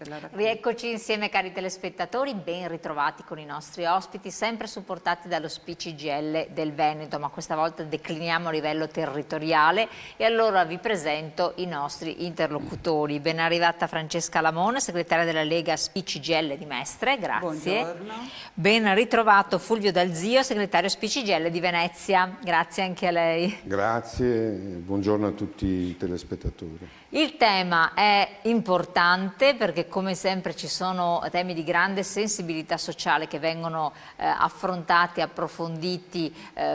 te la racconto. Rieccoci insieme cari telespettatori, ben ritrovati con i nostri ospiti, sempre supportati dallo SPI-CGIL del Veneto, ma questa volta decliniamo a livello territoriale e allora vi presento i nostri interlocutori. Ben arrivata Francesca Lamona, segretaria della Lega SPI-CGIL di Mestre, grazie. Buongiorno. Ben ritrovato Fulvio Dalzio, segretario SPI-CGIL di Venezia, grazie anche a lei. Grazie, buongiorno a tutti i telespettatori. Il tema è importante perché come sempre ci sono temi di grande sensibilità sociale che vengono affrontati, approfonditi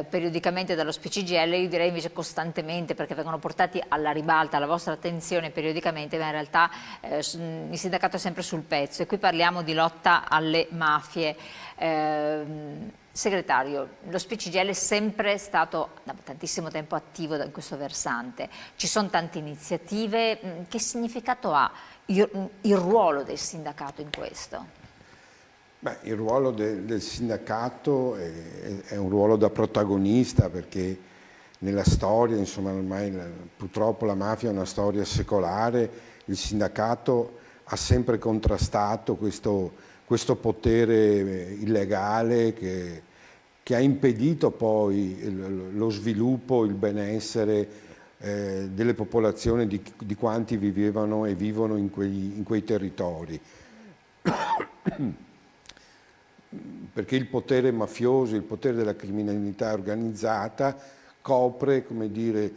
periodicamente dallo SPI-CGIL, io direi invece costantemente perché vengono portati alla ribalta, alla vostra attenzione periodicamente, ma in realtà il sindacato è sempre sul pezzo e qui parliamo di lotta alle mafie. Segretario, lo SPI-CGIL è sempre stato da tantissimo tempo attivo in questo versante, ci sono tante iniziative, che significato ha il ruolo del sindacato in questo? Beh, il ruolo del sindacato è un ruolo da protagonista perché nella storia, insomma, ormai purtroppo la mafia è una storia secolare, il sindacato ha sempre contrastato questo potere illegale che ha impedito poi lo sviluppo, il benessere delle popolazioni di quanti vivevano e vivono in quei territori. Perché il potere mafioso, il potere della criminalità organizzata copre, come dire,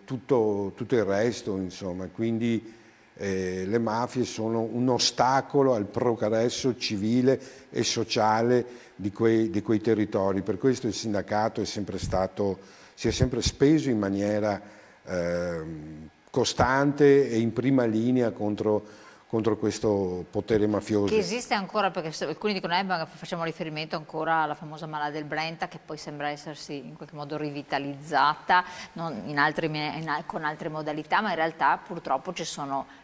tutto il resto, insomma, quindi le mafie sono un ostacolo al progresso civile e sociale di quei territori. Per questo il sindacato si è sempre speso in maniera costante e in prima linea contro questo potere mafioso. Che esiste ancora, perché alcuni dicono ma facciamo riferimento ancora alla famosa Mala del Brenta, che poi sembra essersi in qualche modo rivitalizzata con altre modalità, ma in realtà purtroppo ci sono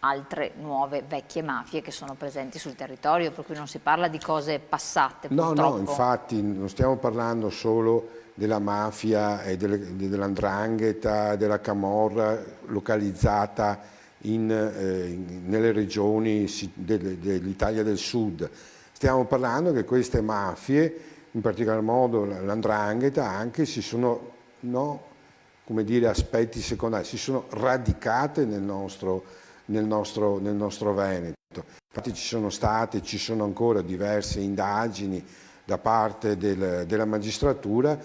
altre nuove vecchie mafie che sono presenti sul territorio, per cui non si parla di cose passate purtroppo. No, infatti non stiamo parlando solo della mafia e dell''ndrangheta, della camorra localizzata nelle regioni dell'Italia del Sud. Stiamo parlando che queste mafie, in particolar modo l''ndrangheta, anche si sono, come dire, aspetti secondari, si sono radicate nel nostro Veneto. Infatti ci sono ancora diverse indagini da parte della magistratura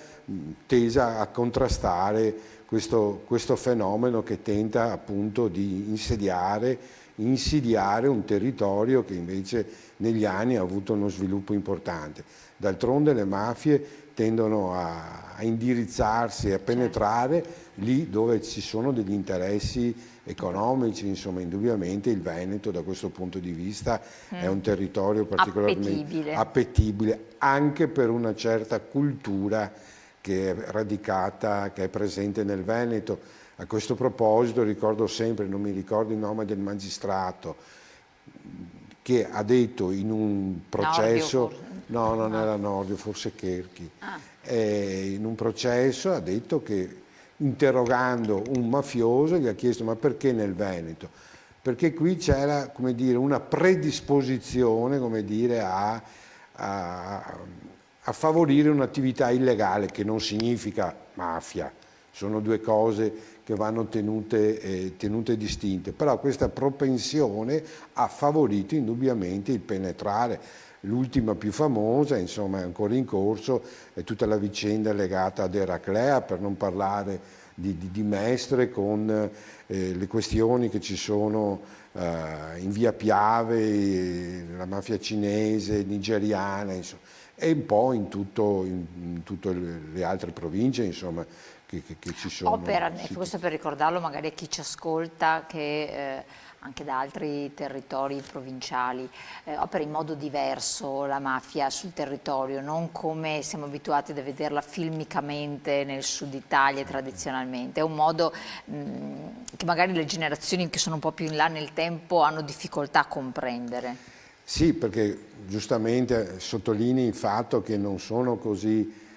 tesa a contrastare questo fenomeno che tenta appunto di insidiare un territorio che invece negli anni ha avuto uno sviluppo importante. D'altronde le mafie tendono a indirizzarsi e a penetrare lì dove ci sono degli interessi economici, insomma indubbiamente il Veneto da questo punto di vista è un territorio particolarmente appetibile anche per una certa cultura che è radicata, che è presente nel Veneto. A questo proposito ricordo sempre, non mi ricordo il nome del magistrato, che ha detto in un processo, non era Nordio, forse Cherchi, in un processo ha detto che interrogando un mafioso gli ha chiesto ma perché nel Veneto? Perché qui c'era, come dire, una predisposizione, come dire, a favorire un'attività illegale che non significa mafia, sono due cose che vanno tenute distinte, però questa propensione ha favorito indubbiamente il penetrare. L'ultima più famosa, insomma, è ancora in corso, è tutta la vicenda legata ad Eraclea, per non parlare di Mestre, con le questioni che ci sono in via Piave, la mafia cinese, nigeriana, insomma, e un po' in tutte le altre province, insomma, che ci sono. Questo per ricordarlo magari a chi ci ascolta, che anche da altri territori provinciali, opera in modo diverso la mafia sul territorio, non come siamo abituati a vederla filmicamente nel sud Italia tradizionalmente, è un modo che magari le generazioni che sono un po' più in là nel tempo hanno difficoltà a comprendere. Sì, perché giustamente sottolinei il fatto che non sono così,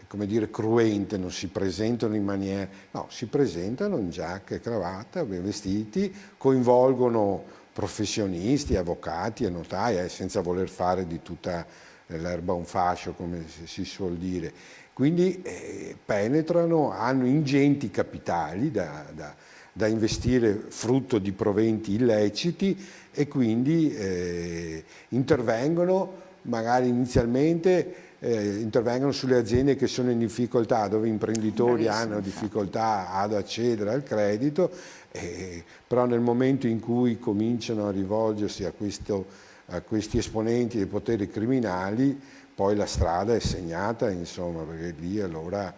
come dire, cruente, non si presentano in maniera, no, si presentano in giacca e cravatta, ben vestiti, coinvolgono professionisti, avvocati e notai, senza voler fare di tutta l'erba un fascio, come si suol dire. Quindi penetrano, hanno ingenti capitali da investire frutto di proventi illeciti e quindi intervengono magari inizialmente intervengono sulle aziende che sono in difficoltà, dove imprenditori hanno difficoltà ad accedere al credito, però nel momento in cui cominciano a rivolgersi a questi esponenti dei poteri criminali, poi la strada è segnata, insomma, perché lì allora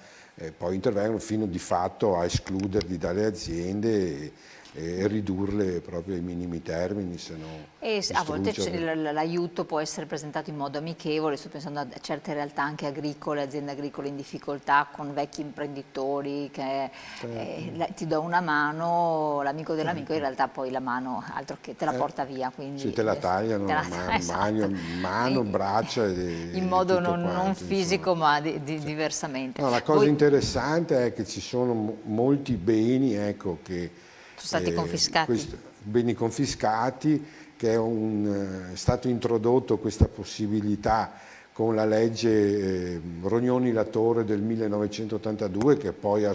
poi intervengono fino di fatto a escluderli dalle aziende e ridurle proprio ai minimi termini, se no e a volte l'aiuto può essere presentato in modo amichevole, sto pensando a certe realtà anche agricole, aziende agricole in difficoltà con vecchi imprenditori che ti do una mano, l'amico dell'amico in realtà poi la mano altro che te la porta via. Quindi sì, te la tagliano, mano, braccia in modo non fisico, insomma, ma diversamente. No, la cosa interessante è che ci sono molti beni, ecco, che sono stati confiscati. Beni confiscati, che è stato introdotto questa possibilità con la legge Rognoni-La Torre del 1982, che poi ha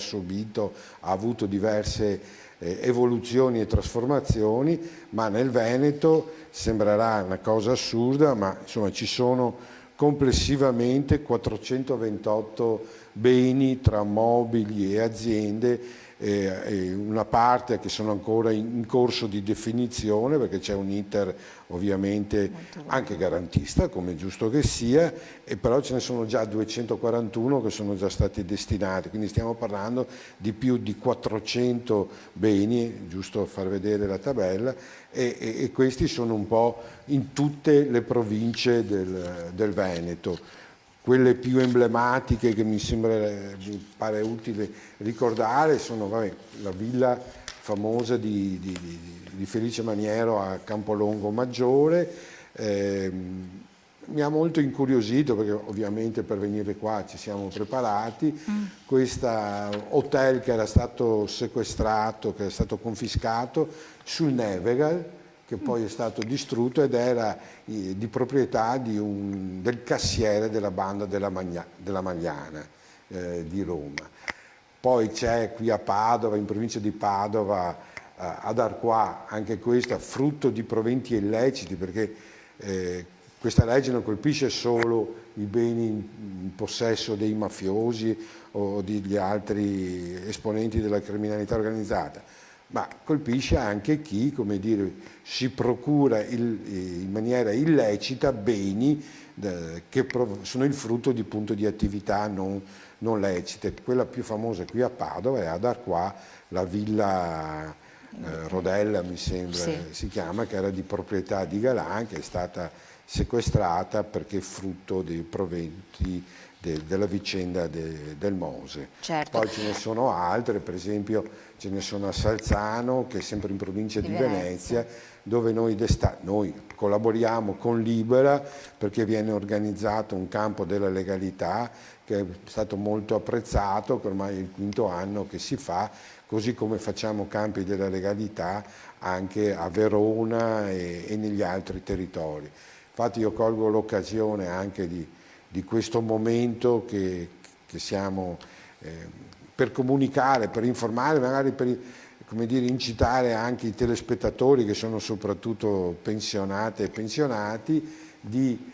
avuto diverse evoluzioni e trasformazioni, ma nel Veneto sembrerà una cosa assurda, ma insomma ci sono complessivamente 428 beni tra mobili e aziende, una parte che sono ancora in corso di definizione, perché c'è un iter ovviamente anche garantista, come è giusto che sia, e però ce ne sono già 241 che sono già stati destinati, quindi stiamo parlando di più di 400 beni, giusto far vedere la tabella, e questi sono un po' in tutte le province del Veneto. Quelle più emblematiche che mi pare utile ricordare sono la villa famosa di Felice Maniero a Campolongo Maggiore. Mi ha molto incuriosito, perché ovviamente per venire qua ci siamo preparati, questo hotel che era stato sequestrato, che è stato confiscato sul Nevegal, che poi è stato distrutto ed era di proprietà del cassiere della banda della Magliana di Roma. Poi c'è qui a Padova, in provincia di Padova, ad Arquà, anche questa frutto di proventi illeciti, perché questa legge non colpisce solo i beni in possesso dei mafiosi o degli altri esponenti della criminalità organizzata, ma colpisce anche chi, come dire, si procura in maniera illecita beni che sono il frutto di attività non lecite. Quella più famosa qui a Padova è ad Arquà, la villa Rodella, mi sembra si chiama, che era di proprietà di Galan, che è stata sequestrata perché è frutto dei proventi della vicenda del Mose. Certo. Poi ce ne sono altre, per esempio ce ne sono a Salzano, che è sempre in provincia di Venezia, dove noi collaboriamo con Libera, perché viene organizzato un campo della legalità che è stato molto apprezzato, che ormai è il quinto anno che si fa, così come facciamo campi della legalità anche a Verona e negli altri territori. Infatti io colgo l'occasione anche di questo momento che siamo per comunicare, per informare, magari per, come dire, incitare anche i telespettatori, che sono soprattutto pensionate e pensionati, di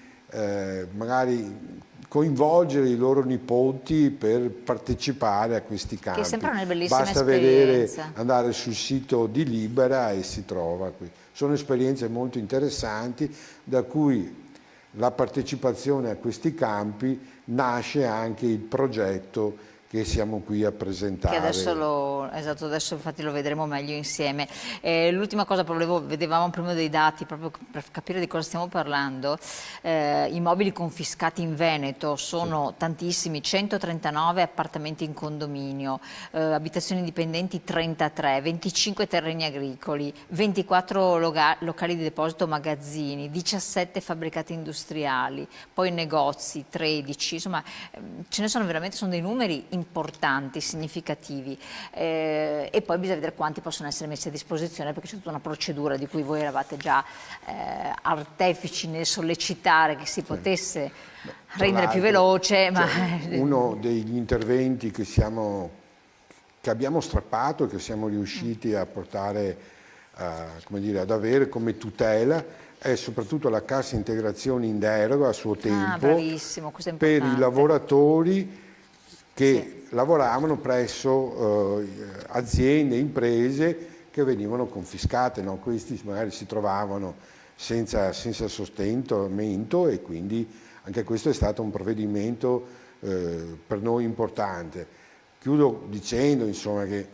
magari coinvolgere i loro nipoti per partecipare a questi campi. Che sembra una bellissima Basta vedere, andare sul sito di Libera e si trova qui. Sono esperienze molto interessanti, da cui la partecipazione a questi campi nasce anche il progetto che siamo qui a presentare. Che adesso infatti lo vedremo meglio insieme. L'ultima cosa, vedevamo prima dei dati, proprio per capire di cosa stiamo parlando. I mobili confiscati in Veneto sono tantissimi, 139 appartamenti in condominio, abitazioni dipendenti 33, 25 terreni agricoli, 24 locali di deposito magazzini, 17 fabbricati industriali, poi negozi 13, insomma ce ne sono veramente, sono dei numeri importanti importanti, significativi, e poi bisogna vedere quanti possono essere messi a disposizione, perché c'è tutta una procedura di cui voi eravate già artefici nel sollecitare che si potesse rendere più veloce. Ma uno degli interventi che abbiamo strappato e che siamo riusciti a portare come dire, ad avere come tutela è soprattutto la cassa integrazione in deroga a suo tempo bravissimo, questo è per importante. i lavoratori che lavoravano presso aziende, imprese che venivano confiscate, no? Questi magari si trovavano senza sostentamento, e quindi anche questo è stato un provvedimento per noi importante. Chiudo dicendo, insomma, che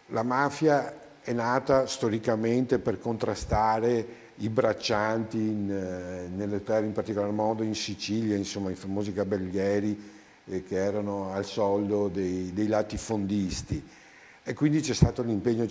la mafia è nata storicamente per contrastare i braccianti nelle terre, in particolar modo in Sicilia, insomma, i famosi gabellieri che erano al soldo dei latifondisti, e quindi c'è stato l'impegno.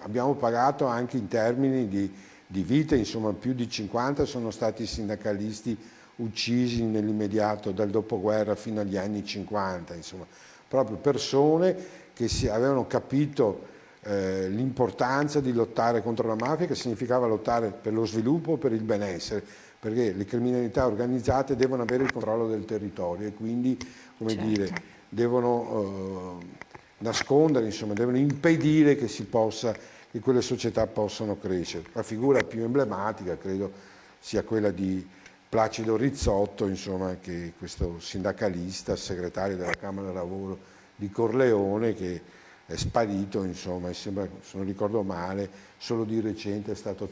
Abbiamo pagato anche in termini di vite, insomma, più di 50 sono stati i sindacalisti uccisi nell'immediato, dal dopoguerra fino agli anni 50, insomma, proprio persone che avevano capito l'importanza di lottare contro la mafia, che significava lottare per lo sviluppo, per il benessere, perché le criminalità organizzate devono avere il controllo del territorio e quindi, come dire, devono nascondere, insomma, devono impedire che quelle società possano crescere. La figura più emblematica credo sia quella di Placido Rizzotto, insomma, che questo sindacalista, segretario della Camera Lavoro di Corleone, che è sparito, insomma, e sembra, se non ricordo male, solo di recente è stato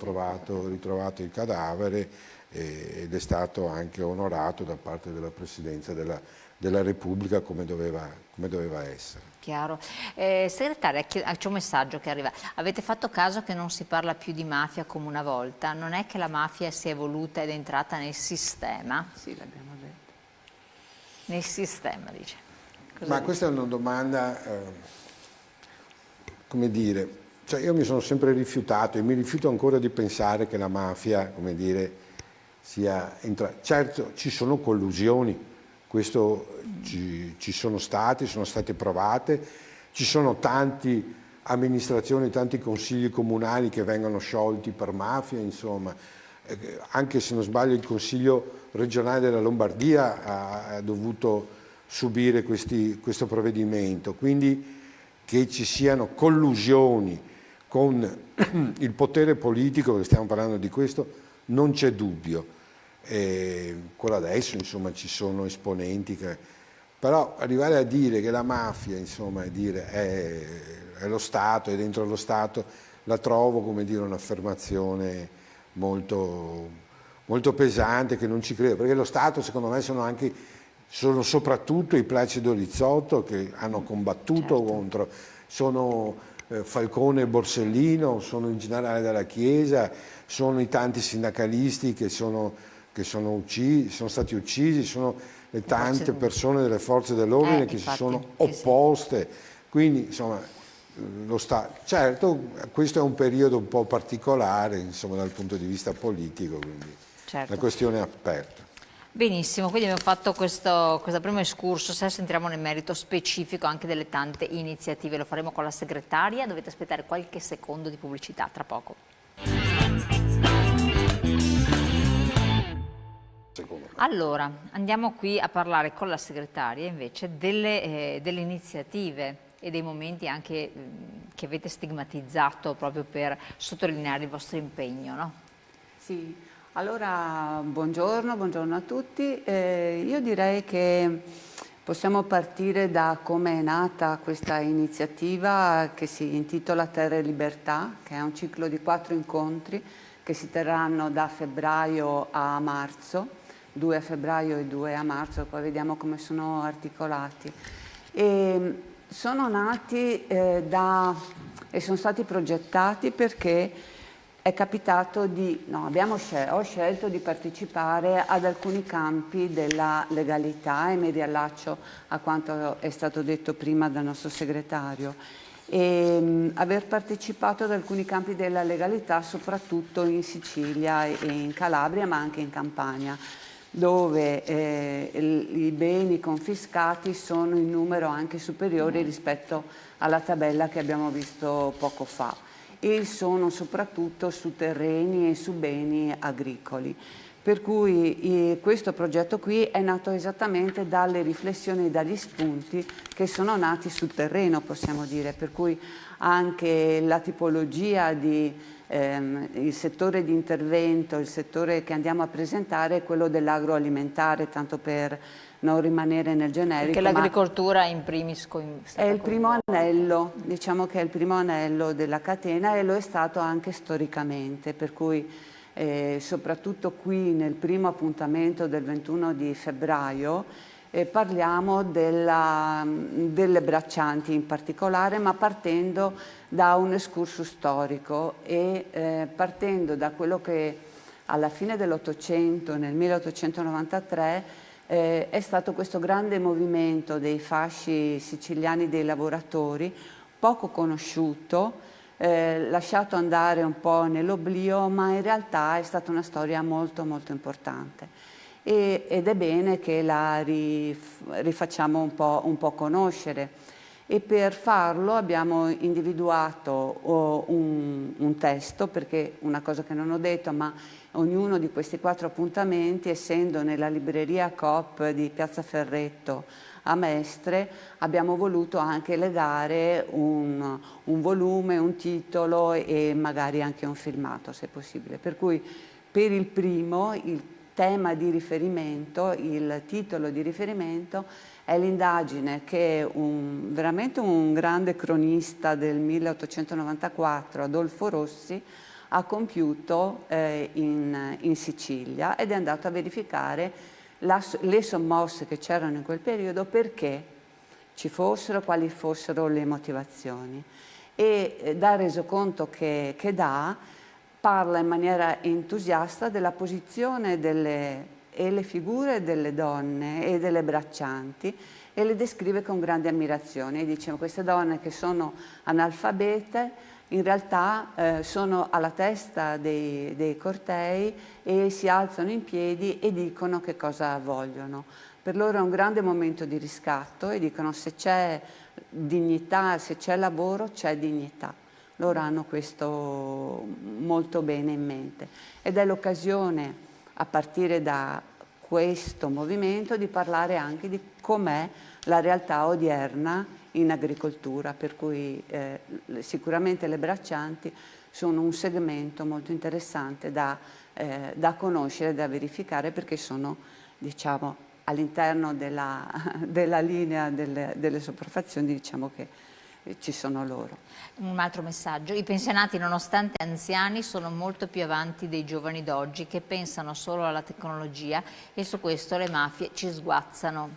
ritrovato il cadavere ed è stato anche onorato da parte della Presidenza della Repubblica come doveva essere. Chiaro. Segretaria, c'è un messaggio che arriva. Avete fatto caso che non si parla più di mafia come una volta? Non è che la mafia si è evoluta ed è entrata nel sistema? Sì, l'abbiamo detto. Nel sistema, dice. Ma questa è una domanda, come dire, cioè io mi sono sempre rifiutato e mi rifiuto ancora di pensare che la mafia, come dire, sia entrata. Certo, ci sono collusioni. Questo ci sono state provate, ci sono tante amministrazioni, tanti consigli comunali che vengono sciolti per mafia, insomma, anche se non sbaglio il Consiglio regionale della Lombardia ha dovuto subire questo provvedimento, quindi che ci siano collusioni con il potere politico, che stiamo parlando di questo, non c'è dubbio. Ancora adesso, insomma, ci sono esponenti però arrivare a dire che la mafia, insomma, è lo Stato, è dentro lo Stato, la trovo, come dire, un'affermazione molto, molto pesante, che non ci credo, perché lo Stato, secondo me, sono soprattutto i Placido Rizzotto, che hanno combattuto contro, sono Falcone e Borsellino, sono il generale della Chiesa, sono i tanti sindacalisti che sono stati uccisi, sono le tante persone delle forze dell'ordine che si sono opposte. Quindi, insomma, certo, questo è un periodo un po' particolare, insomma, dal punto di vista politico, quindi la questione è aperta. Benissimo, quindi abbiamo fatto questo primo excursus, adesso entriamo nel merito specifico anche delle tante iniziative, lo faremo con la segretaria, dovete aspettare qualche secondo di pubblicità, tra poco. Allora, andiamo qui a parlare con la segretaria invece delle iniziative e dei momenti anche che avete stigmatizzato proprio per sottolineare il vostro impegno, no? Sì, allora buongiorno a tutti. Io direi che possiamo partire da come è nata questa iniziativa che si intitola Terra e Libertà, che è un ciclo di 4 incontri che si terranno da febbraio a marzo. 2 a febbraio e 2 a marzo, poi vediamo come sono articolati. E sono nati e sono stati progettati perché è capitato ho scelto di partecipare ad alcuni campi della legalità, e mi riallaccio a quanto è stato detto prima dal nostro segretario. Aver partecipato ad alcuni campi della legalità soprattutto in Sicilia e in Calabria, ma anche in Campania. dove i beni confiscati sono in numero anche superiore rispetto alla tabella che abbiamo visto poco fa, e sono soprattutto su terreni e su beni agricoli. Per cui questo progetto qui è nato esattamente dalle riflessioni e dagli spunti che sono nati sul terreno, possiamo dire, per cui anche la tipologia il settore di intervento, il settore che andiamo a presentare è quello dell'agroalimentare, tanto per non rimanere nel generico. Perché l'agricoltura in primis è il primo anello, diciamo che è il primo anello della catena, e lo è stato anche storicamente, per cui soprattutto qui nel primo appuntamento del 21 di febbraio parliamo delle braccianti in particolare, ma partendo da un excursus storico e partendo da quello che alla fine dell'Ottocento, nel 1893, è stato questo grande movimento dei fasci siciliani dei lavoratori, poco conosciuto, lasciato andare un po' nell'oblio, ma in realtà è stata una storia molto molto importante. Ed è bene che la rifacciamo un po' conoscere, e per farlo abbiamo individuato un testo, perché una cosa che non ho detto, ma ognuno di questi 4 appuntamenti, essendo nella libreria Coop di Piazza Ferretto a Mestre, abbiamo voluto anche legare un volume, un titolo e magari anche un filmato, se possibile. Per cui per il primo, il tema di riferimento, il titolo di riferimento è l'indagine che veramente un grande cronista del 1894, Adolfo Rossi, ha compiuto in Sicilia, ed è andato a verificare le sommosse che c'erano in quel periodo, perché ci fossero, quali fossero le motivazioni. E dal resoconto che dà, parla in maniera entusiasta della posizione e le figure delle donne e delle braccianti, e le descrive con grande ammirazione. E dice: queste donne che sono analfabete in realtà sono alla testa dei cortei e si alzano in piedi e dicono che cosa vogliono. Per loro è un grande momento di riscatto, e dicono: se c'è dignità, se c'è lavoro, c'è dignità. Loro hanno questo molto bene in mente, ed è l'occasione, a partire da questo movimento, di parlare anche di com'è la realtà odierna in agricoltura, per cui sicuramente le braccianti sono un segmento molto interessante da conoscere, da verificare, perché sono, diciamo, all'interno della linea delle sopraffazioni, diciamo che ci sono loro. Un altro messaggio: i pensionati, nonostante anziani, sono molto più avanti dei giovani d'oggi, che pensano solo alla tecnologia, e su questo le mafie ci sguazzano.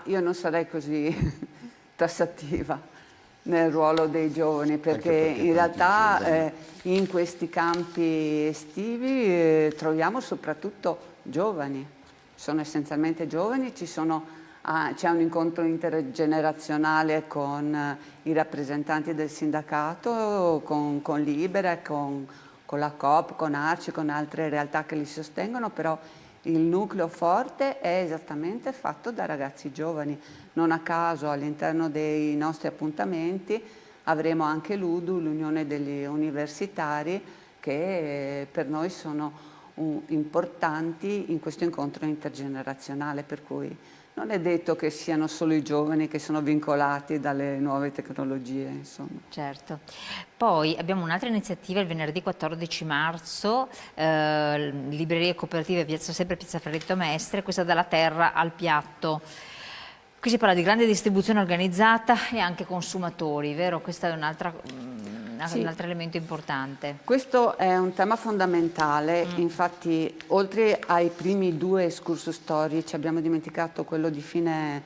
Io non sarei così tassativa nel ruolo dei giovani, perché in realtà in questi campi estivi troviamo soprattutto giovani, sono essenzialmente giovani. C'è un incontro intergenerazionale con i rappresentanti del sindacato, con Libera, con la Coop, con Arci, con altre realtà che li sostengono, però il nucleo forte è esattamente fatto da ragazzi giovani. Non a caso all'interno dei nostri appuntamenti avremo anche l'UDU, l'Unione degli Universitari, che per noi sono importanti in questo incontro intergenerazionale, per cui non è detto che siano solo i giovani che sono vincolati dalle nuove tecnologie, insomma. Certo. Poi abbiamo un'altra iniziativa il venerdì 14 marzo, librerie cooperative, sempre Piazza Ferretto Mestre, questa dalla terra al piatto. Qui si parla di grande distribuzione organizzata e anche consumatori, vero? Questo è un altro elemento importante. Questo è un tema fondamentale, infatti oltre ai primi 2 excursus storici abbiamo dimenticato quello di fine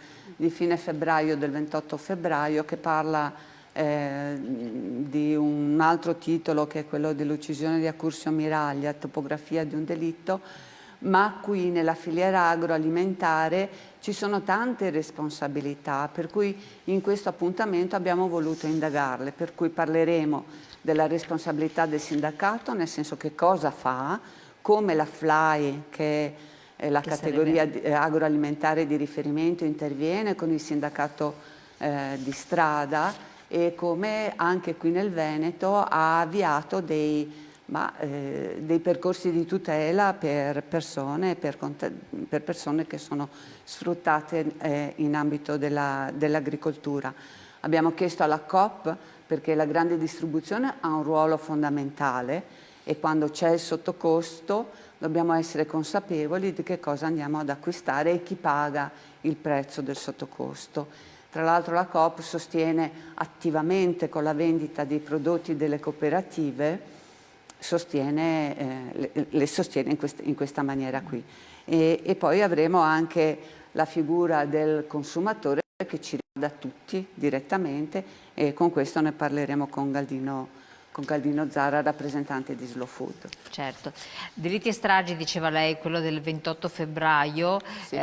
febbraio, del 28 febbraio, che parla di un altro titolo, che è quello dell'uccisione di Accursio Miraglia, topografia di un delitto. Ma qui nella filiera agroalimentare ci sono tante responsabilità, per cui in questo appuntamento abbiamo voluto indagarle, per cui parleremo della responsabilità del sindacato, nel senso che cosa fa, come la FLAI, che la Che categoria sarebbe? agroalimentare di riferimento interviene con il sindacato di strada, e come anche qui nel Veneto ha avviato dei percorsi di tutela per persone, per persone che sono sfruttate in ambito dell'agricoltura. Abbiamo chiesto alla Coop, perché la grande distribuzione ha un ruolo fondamentale, e quando c'è il sottocosto dobbiamo essere consapevoli di che cosa andiamo ad acquistare e chi paga il prezzo del sottocosto. Tra l'altro la Coop sostiene attivamente, con la vendita dei prodotti delle cooperative, le sostiene in questa maniera qui. E poi avremo anche la figura del consumatore che ci riguarda tutti direttamente, e con questo ne parleremo con Galdino Zara, rappresentante di Slow Food. Certo. Delitti e stragi, diceva lei, quello del 28 febbraio, Sì.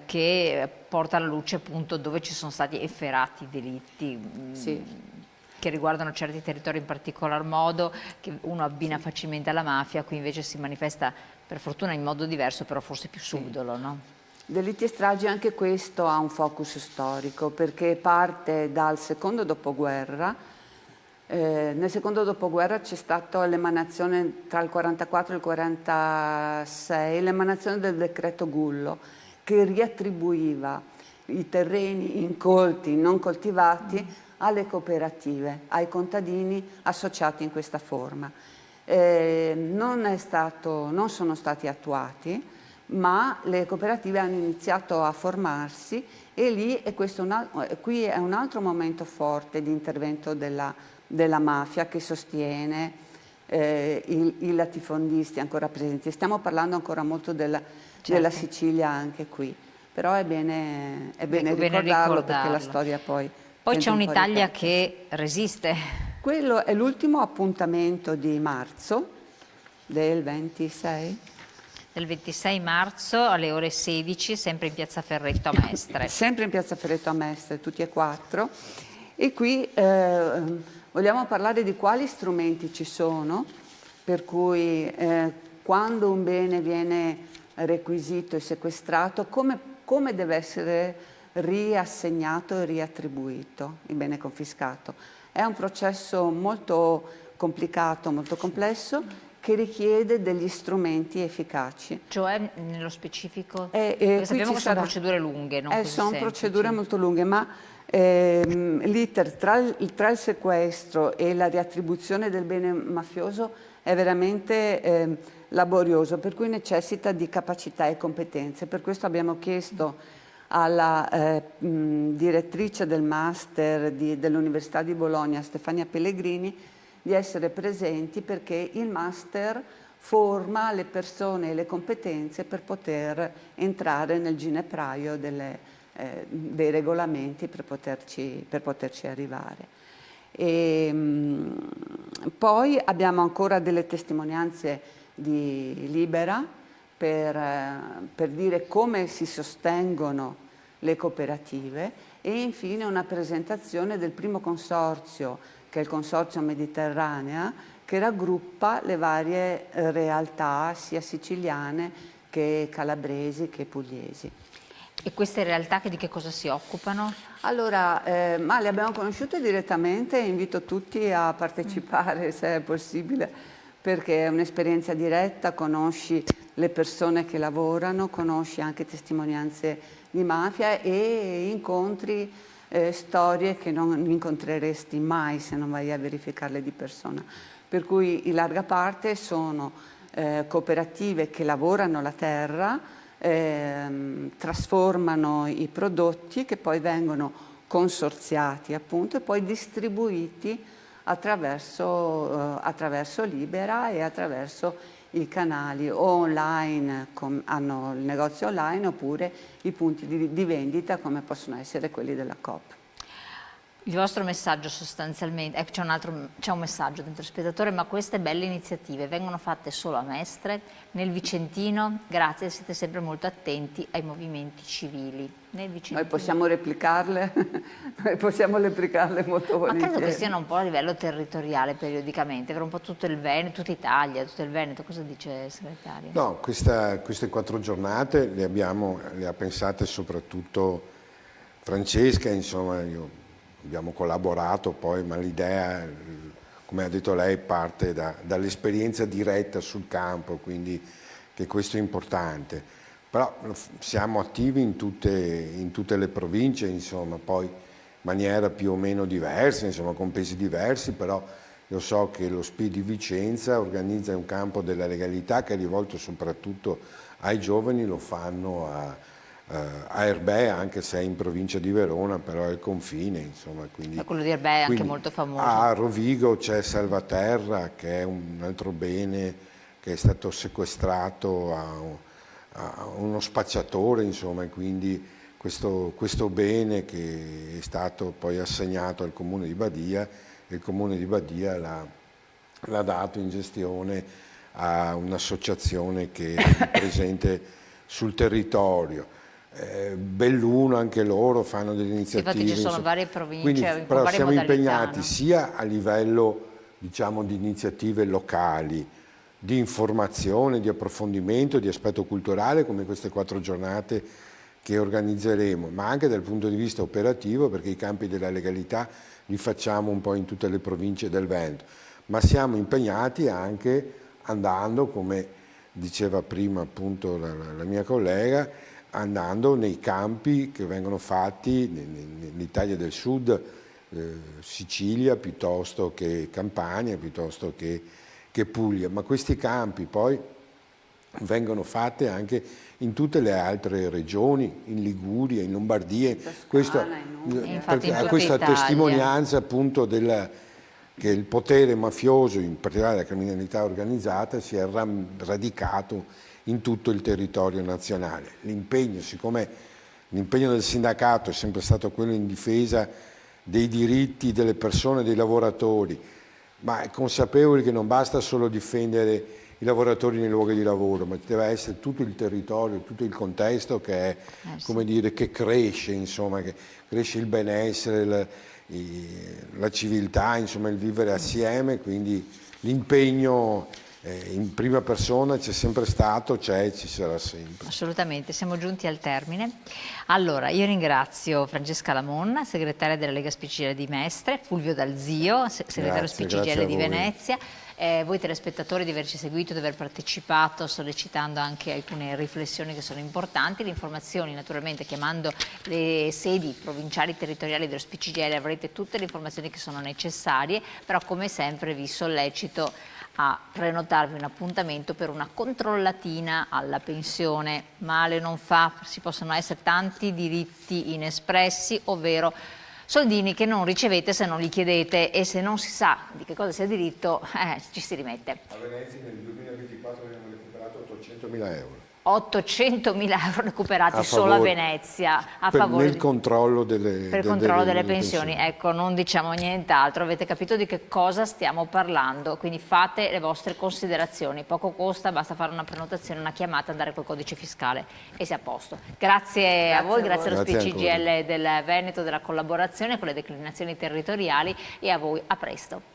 che porta alla luce appunto dove ci sono stati efferati delitti. Sì. Che riguardano certi territori in particolar modo, che uno abbina facilmente alla mafia, qui invece si manifesta per fortuna in modo diverso, però forse più subdolo, no? Delitti e stragi, anche questo ha un focus storico, perché parte dal secondo dopoguerra. Nel secondo dopoguerra c'è stata l'emanazione, tra il 44 e il 46, l'emanazione del decreto Gullo, che riattribuiva i terreni incolti, non coltivati, alle cooperative, ai contadini associati in questa forma. Non sono stati attuati, ma le cooperative hanno iniziato a formarsi, e lì, e qui è un altro momento forte di intervento della mafia, che sostiene i latifondisti ancora presenti. Stiamo parlando ancora molto della Sicilia anche qui, però è bene ricordarlo, perché la storia poi... Poi c'è tende un po' a un'Italia ripetersi. che resiste. Quello è l'ultimo appuntamento di marzo del 26. Del 26 marzo alle ore 16, sempre in piazza Ferretto a Mestre. Sempre in piazza Ferretto a Mestre, tutti e quattro. E qui vogliamo parlare di quali strumenti ci sono, per cui quando un bene viene requisito e sequestrato, come deve essere riassegnato e riattribuito il bene confiscato. È un processo molto complicato, molto complesso, che richiede degli strumenti efficaci. Cioè, nello specifico? Qui Sappiamo ci che sono procedure lunghe, non così sono semplici. procedure molto lunghe, ma l'iter tra il sequestro e la riattribuzione del bene mafioso è veramente laborioso, per cui necessita di capacità e competenze. Per questo abbiamo chiesto alla direttrice del master dell'Università di Bologna, Stefania Pellegrini, di essere presenti, perché il master forma le persone e le competenze per poter entrare nel ginepraio dei regolamenti, per poterci arrivare. Poi abbiamo ancora delle testimonianze di Libera per dire come si sostengono le cooperative, e infine una presentazione del primo consorzio, che è il Consorzio Mediterranea, che raggruppa le varie realtà sia siciliane che calabresi che pugliesi. E queste realtà di che cosa si occupano? Allora, ma le abbiamo conosciute direttamente, e invito tutti a partecipare se è possibile, perché è un'esperienza diretta, conosci le persone che lavorano, conosci anche testimonianze di mafia e incontri storie che non incontreresti mai se non vai a verificarle di persona. Per cui in larga parte sono cooperative che lavorano la terra, trasformano i prodotti che poi vengono consorziati appunto e poi distribuiti attraverso Libera e attraverso i canali o online, hanno il negozio online, oppure i punti di vendita come possono essere quelli della Coop. Il vostro messaggio sostanzialmente, c'è un messaggio dentro il spettatore, ma queste belle iniziative vengono fatte solo a Mestre, nel Vicentino, grazie, siete sempre molto attenti ai movimenti civili. Nel Vicentino. Noi possiamo replicarle, noi possiamo replicarle molto Ma volentieri. credo che siano un po' a livello territoriale periodicamente, per un po' tutto il Veneto, tutta Italia, tutto il Veneto, cosa dice il segretario? No, queste 4 giornate le ha pensate soprattutto Francesca, insomma, abbiamo collaborato poi, ma l'idea, come ha detto lei, parte dall'esperienza diretta sul campo, quindi che questo è importante. Però siamo attivi in tutte le province, insomma, poi in maniera più o meno diversa, insomma, con pesi diversi, però io so che lo SPI di Vicenza organizza un campo della legalità che è rivolto soprattutto ai giovani, lo fanno a Erbea, anche se è in provincia di Verona, però è il confine, insomma. Quindi, quello di Erbea è anche molto famoso. A Rovigo c'è Salvaterra, che è un altro bene che è stato sequestrato a uno spacciatore, insomma, e quindi questo bene che è stato poi assegnato al Comune di Badia, e il Comune di Badia l'ha dato in gestione a un'associazione che è presente sul territorio. Belluno, anche loro fanno delle iniziative. Infatti ci sono varie province, quindi, con però varie siamo modalità, impegnati, no? sia a livello, diciamo, di iniziative locali, di informazione, di approfondimento, di aspetto culturale, come queste 4 giornate che organizzeremo, ma anche dal punto di vista operativo, perché i campi della legalità li facciamo un po' in tutte le province del Veneto, ma siamo impegnati anche andando, come diceva prima appunto la mia collega, andando nei campi che vengono fatti nell'Italia del Sud, Sicilia piuttosto che Campania, piuttosto che Puglia, ma questi campi poi vengono fatte anche in tutte le altre regioni, in Liguria, in Lombardia, questo a questa testimonianza appunto che il potere mafioso, in particolare la criminalità organizzata, si è radicato in tutto il territorio nazionale. L'impegno, siccome l'impegno del sindacato è sempre stato quello in difesa dei diritti delle persone, dei lavoratori, ma è consapevole che non basta solo difendere i lavoratori nei luoghi di lavoro, ma deve essere tutto il territorio, tutto il contesto che è, come dire, che cresce, insomma, che cresce il benessere, la civiltà, insomma, il vivere assieme, quindi l'impegno in prima persona c'è sempre stato, c'è e ci sarà sempre. Assolutamente, siamo giunti al termine. Allora, io ringrazio Francesca Lamonna, segretaria della Lega Spicigelle di Mestre, Fulvio Dalzio, segretario Spicigelle di Venezia, voi telespettatori di averci seguito, di aver partecipato, sollecitando anche alcune riflessioni che sono importanti. Le informazioni, naturalmente, chiamando le sedi provinciali territoriali dello Spicigelle avrete tutte le informazioni che sono necessarie, però come sempre vi sollecito a prenotarvi un appuntamento per una controllatina alla pensione. Male non fa, ci possono essere tanti diritti inespressi, ovvero soldini che non ricevete se non li chiedete, e se non si sa di che cosa sia diritto ci si rimette. A Venezia nel 2024 abbiamo recuperato 800.000 euro. 800.000 euro recuperati solo a Venezia nel controllo delle pensioni. Ecco, non diciamo nient'altro, avete capito di che cosa stiamo parlando, quindi fate le vostre considerazioni, poco costa, basta fare una prenotazione, una chiamata, andare col codice fiscale e si è a posto. Grazie a voi, grazie allo Spicigelle del Veneto della collaborazione con le declinazioni territoriali, e a voi a presto.